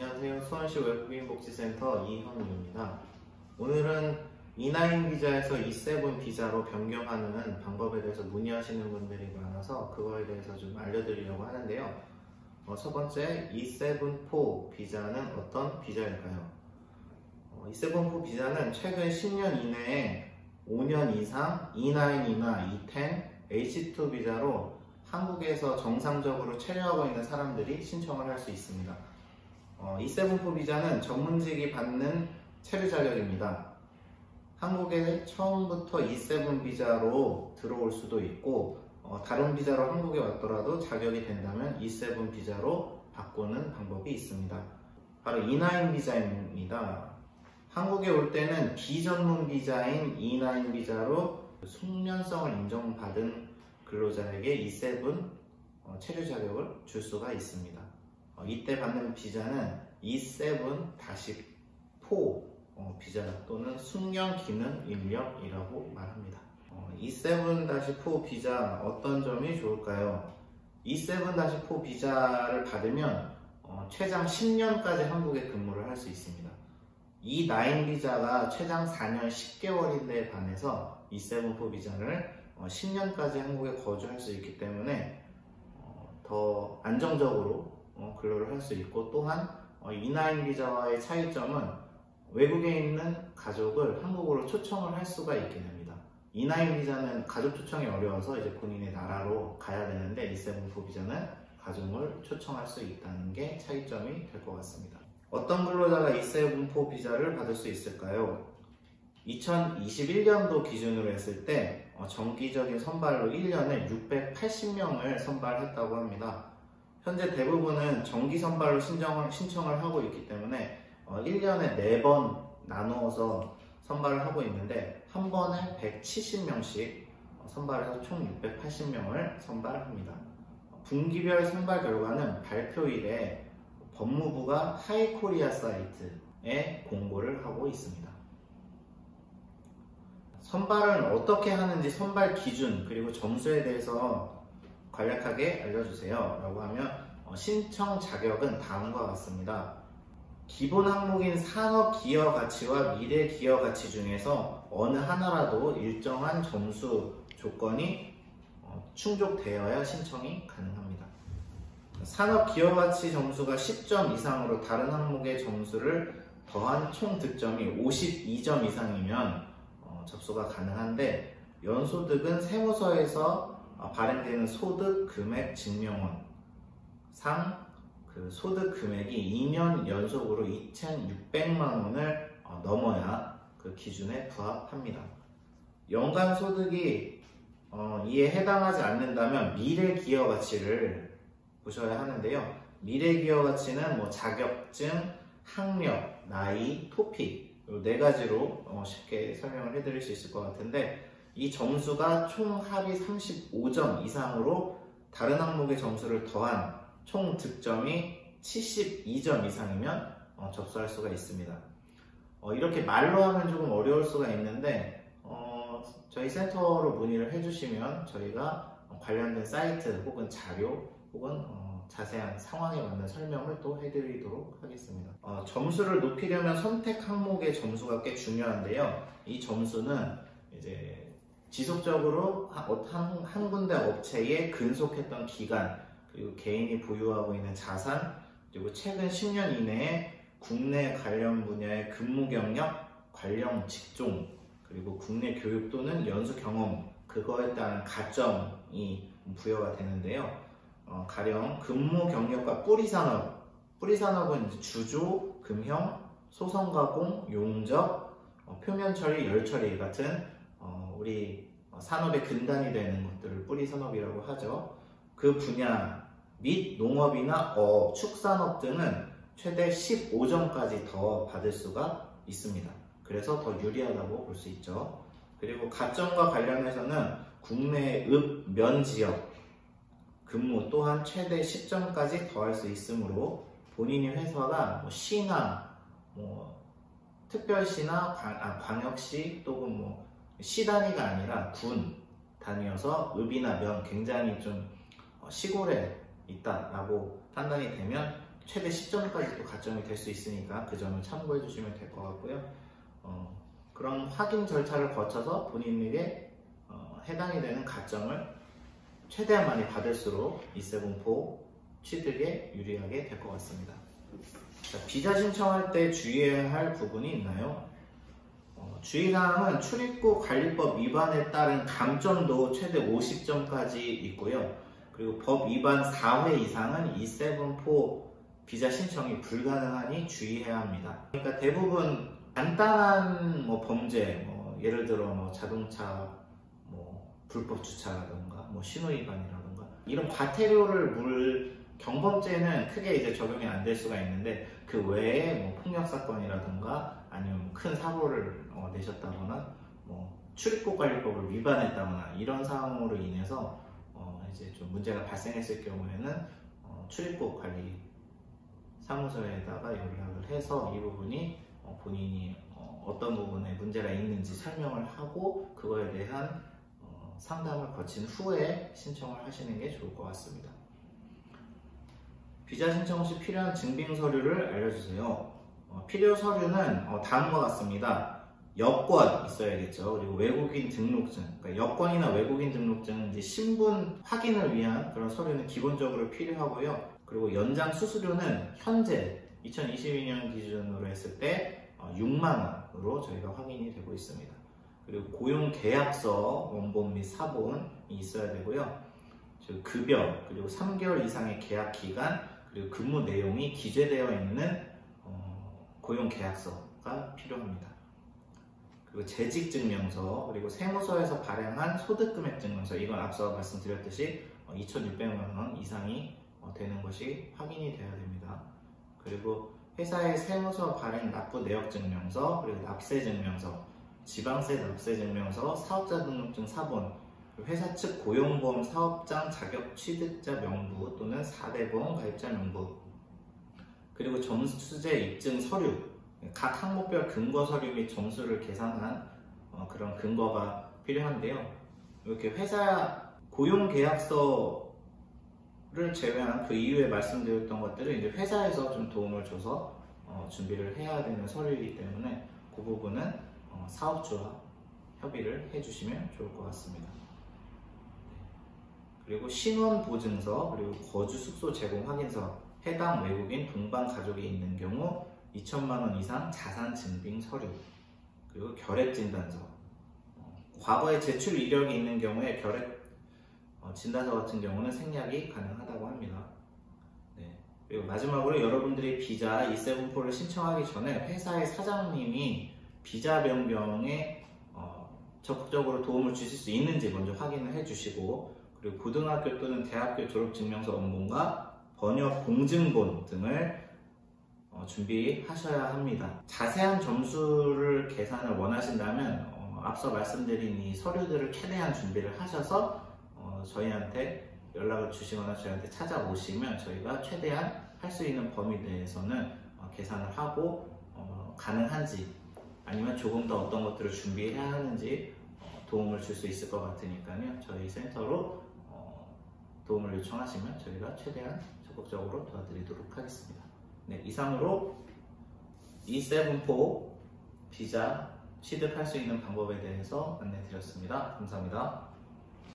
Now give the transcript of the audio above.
안녕하세요. 수원시 외국인복지센터 이현우입니다. 오늘은 E9 비자에서 E7 비자로 변경하는 방법에 대해서 문의하시는 분들이 많아서 그거에 대해서 좀 알려드리려고 하는데요. 첫 번째, E7-4 비자는 어떤 비자일까요? E7-4 비자는 최근 10년 이내에 5년 이상 E9이나 E10, H2 비자로 한국에서 정상적으로 체류하고 있는 사람들이 신청을 할 수 있습니다. E7-4 비자는 전문직이 받는 체류 자격입니다. 한국에 처음부터 E7 비자로 들어올 수도 있고 다른 비자로 한국에 왔더라도 자격이 된다면 E7 비자로 바꾸는 방법이 있습니다. 바로 E9 비자입니다. 한국에 올 때는 비전문 비자인 E9 비자로 숙련성을 인정받은 근로자에게 E7 체류 자격을 줄 수가 있습니다. 이때 받는 비자는 E7-4 비자 또는 숙련 기능 인력이라고 말합니다. E7-4 비자 어떤 점이 좋을까요? E7-4 비자를 받으면 최장 10년까지 한국에 근무를 할 수 있습니다. E9 비자가 최장 4년 10개월인데 반해서 E7-4 비자를 10년까지 한국에 거주할 수 있기 때문에 더 안정적으로 근로를 할 수 있고, 또한 E9 비자와의 차이점은 외국에 있는 가족을 한국으로 초청을 할 수가 있게 됩니다. E9 비자는 가족 초청이 어려워서 이제 본인의 나라로 가야 되는데 E7-4 비자는 가족을 초청할 수 있다는 게 차이점이 될 것 같습니다. 어떤 근로자가 E7-4 비자를 받을 수 있을까요? 2021년도 기준으로 했을 때 정기적인 선발로 1년에 680명을 선발했다고 합니다. 현재 대부분은 정기 선발로 신청을 하고 있기 때문에 1년에 4번 나누어서 선발을 하고 있는데 한 번에 170명씩 선발해서 총 680명을 선발합니다. 분기별 선발 결과는 발표일에 법무부가 하이코리아 사이트에 공고를 하고 있습니다. 선발은 어떻게 하는지 선발 기준 그리고 점수에 대해서 간략하게 알려주세요 라고 하면 신청 자격은 다음과 같습니다. 기본 항목인 산업 기여 가치와 미래 기여 가치 중에서 어느 하나라도 일정한 점수 조건이 충족되어야 신청이 가능합니다. 산업 기여 가치 점수가 10점 이상으로 다른 항목의 점수를 더한 총 득점이 52점 이상이면 접수가 가능한데, 연소득은 세무서에서 발행되는 소득 금액 증명원 상 그 소득 금액이 2년 연속으로 2,600만 원을 넘어야 그 기준에 부합합니다. 연간 소득이 이에 해당하지 않는다면 미래 기여 가치를 보셔야 하는데요. 미래 기여 가치는 자격증, 학력, 나이, 토픽 이 4가지로 쉽게 설명을 해드릴 수 있을 것 같은데, 이 점수가 총 합이 35점 이상으로 다른 항목의 점수를 더한 총 득점이 72점 이상이면 접수할 수가 있습니다. 이렇게 말로 하면 조금 어려울 수가 있는데 저희 센터로 문의를 해주시면 저희가 관련된 사이트 혹은 자료 혹은 자세한 상황에 맞는 설명을 또 해드리도록 하겠습니다. 점수를 높이려면 선택 항목의 점수가 꽤 중요한데요. 이 점수는 이제 지속적으로 한 군데 업체에 근속했던 기간, 그리고 개인이 보유하고 있는 자산, 그리고 최근 10년 이내에 국내 관련 분야의 근무 경력, 관련 직종, 그리고 국내 교육 또는 연수 경험, 그거에 따른 가점이 부여가 되는데요. 가령 근무 경력과 뿌리산업, 뿌리산업은 이제 주조, 금형, 소성가공, 용접, 표면처리, 열처리 같은 우리 산업의 근단이 되는 것들을 뿌리산업이라고 하죠. 그 분야 및 농업이나 축산업 등은 최대 15점까지 더 받을 수가 있습니다. 그래서 더 유리하다고 볼 수 있죠. 그리고 가점과 관련해서는 국내 읍, 면 지역 근무 또한 최대 10점까지 더할 수 있으므로 본인이 회사가 시나 특별시나 광역시 또는 시 단위가 아니라 군 단위여서 읍이나 면 굉장히 좀 시골에 있다라고 판단이 되면 최대 10점까지 또 가점이 될 수 있으니까 그 점을 참고해 주시면 될 것 같고요. 그런 확인 절차를 거쳐서 본인에게 해당이 되는 가점을 최대한 많이 받을수록 E7포 취득에 유리하게 될 것 같습니다. 자, 비자 신청할 때 주의해야 할 부분이 있나요? 주의사항은 출입국 관리법 위반에 따른 감점도 최대 50점까지 있고요. 그리고 법 위반 4회 이상은 E7포 비자 신청이 불가능하니 주의해야 합니다. 그러니까 대부분 간단한 범죄, 예를 들어 자동차 불법 주차라든가 신호 위반이라든가 이런 과태료를 물 경범죄는 크게 이제 적용이 안 될 수가 있는데, 그 외에 폭력 사건이라든가 아니면 큰 사고를 내셨다거나 출입국관리법을 위반했다거나 이런 상황으로 인해서 이제 좀 문제가 발생했을 경우에는 출입국관리 사무소에다가 연락을 해서 이 부분이 본인이 어떤 부분에 문제가 있는지 설명을 하고 그거에 대한 상담을 거친 후에 신청을 하시는 게 좋을 것 같습니다. 비자 신청 시 필요한 증빙 서류를 알려주세요. 필요 서류는 다음과 같습니다. 여권 있어야겠죠. 그리고 외국인 등록증, 그러니까 여권이나 외국인 등록증은 이제 신분 확인을 위한 그런 서류는 기본적으로 필요하고요. 그리고 연장 수수료는 현재 2022년 기준으로 했을 때 6만 원으로 저희가 확인이 되고 있습니다. 그리고 고용계약서 원본 및 사본이 있어야 되고요. 급여, 그리고 3개월 이상의 계약 기간, 그리고 근무 내용이 기재되어 있는 고용계약서가 필요합니다. 그리고 재직증명서, 그리고 세무서에서 발행한 소득금액증명서, 이건 앞서 말씀드렸듯이 2,600만 원 이상이 되는 것이 확인이 되어야 됩니다. 그리고 회사의 세무서 발행 납부 내역증명서, 그리고 납세증명서, 지방세 납세증명서, 사업자 등록증 사본, 회사 측 고용보험 사업장 자격 취득자 명부 또는 4대 보험 가입자 명부, 그리고 점수제 입증 서류, 각 항목별 근거 서류 및 점수를 계산한 그런 근거가 필요한데요. 이렇게 회사 고용계약서를 제외한 그 이후에 말씀드렸던 것들은 이제 회사에서 좀 도움을 줘서 준비를 해야 되는 서류이기 때문에 그 부분은 사업주와 협의를 해주시면 좋을 것 같습니다. 그리고 신원보증서, 그리고 거주 숙소 제공 확인서, 해당 외국인 동반 가족이 있는 경우 2천만 원 이상 자산 증빙 서류, 그리고 결핵 진단서, 과거에 제출 이력이 있는 경우에 결핵 진단서 같은 경우는 생략이 가능하다고 합니다. 네. 그리고 마지막으로 여러분들이 비자 E7포를 신청하기 전에 회사의 사장님이 비자 변경에 적극적으로 도움을 주실 수 있는지 먼저 확인을 해주시고, 그리고 고등학교 또는 대학교 졸업증명서 원본과 번역 공증본 등을 준비하셔야 합니다. 자세한 점수를 계산을 원하신다면 앞서 말씀드린 이 서류들을 최대한 준비를 하셔서 저희한테 연락을 주시거나 저희한테 찾아오시면 저희가 최대한 할 수 있는 범위 내에서는 계산을 하고 가능한지 아니면 조금 더 어떤 것들을 준비해야 하는지 도움을 줄 수 있을 것 같으니까요. 저희 센터로 도움을 요청하시면 저희가 최대한 적극적으로 도와드리도록 하겠습니다. 네, 이상으로 E7포 비자 취득할 수 있는 방법에 대해서 안내드렸습니다. 감사합니다.